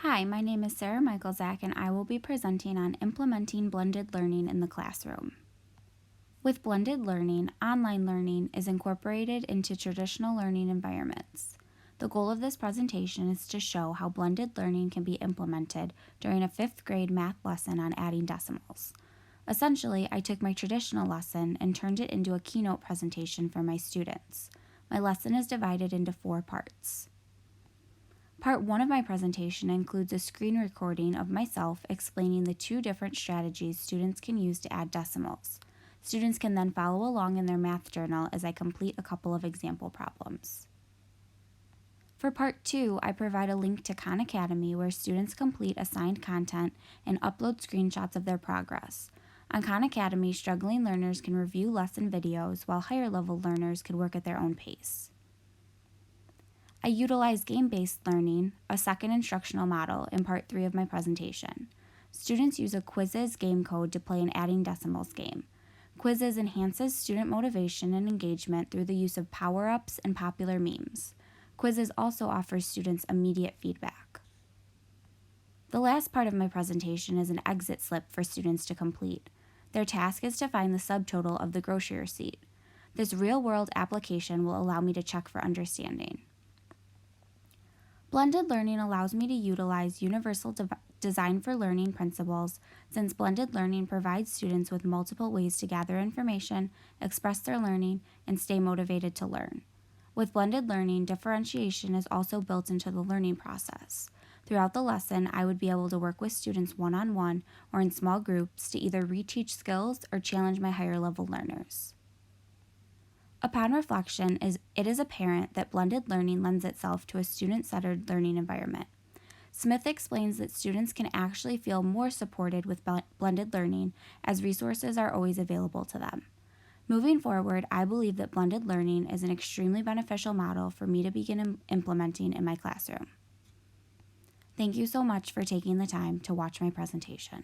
Hi, my name is Sarah Michaelzak, and I will be presenting on implementing blended learning in the classroom. With blended learning, online learning is incorporated into traditional learning environments. The goal of this presentation is to show how blended learning can be implemented during a 5th grade math lesson on adding decimals. Essentially, I took my traditional lesson and turned it into a keynote presentation for my students. My lesson is divided into 4 parts. Part 1 of my presentation includes a screen recording of myself explaining the 2 different strategies students can use to add decimals. Students can then follow along in their math journal as I complete a couple of example problems. For Part 2, I provide a link to Khan Academy where students complete assigned content and upload screenshots of their progress. On Khan Academy, struggling learners can review lesson videos while higher level learners can work at their own pace. I utilize game-based learning, a second instructional model, in Part 3 of my presentation. Students use a Quizzes game code to play an adding decimals game. Quizzes enhances student motivation and engagement through the use of power-ups and popular memes. Quizzes also offers students immediate feedback. The last part of my presentation is an exit slip for students to complete. Their task is to find the subtotal of the grocery receipt. This real-world application will allow me to check for understanding. Blended learning allows me to utilize universal design for learning principles since blended learning provides students with multiple ways to gather information, express their learning, and stay motivated to learn. With blended learning, differentiation is also built into the learning process. Throughout the lesson, I would be able to work with students one-on-one or in small groups to either reteach skills or challenge my higher level learners. Upon reflection, it is apparent that blended learning lends itself to a student-centered learning environment. Smith explains that students can actually feel more supported with blended learning as resources are always available to them. Moving forward, I believe that blended learning is an extremely beneficial model for me to begin implementing in my classroom. Thank you so much for taking the time to watch my presentation.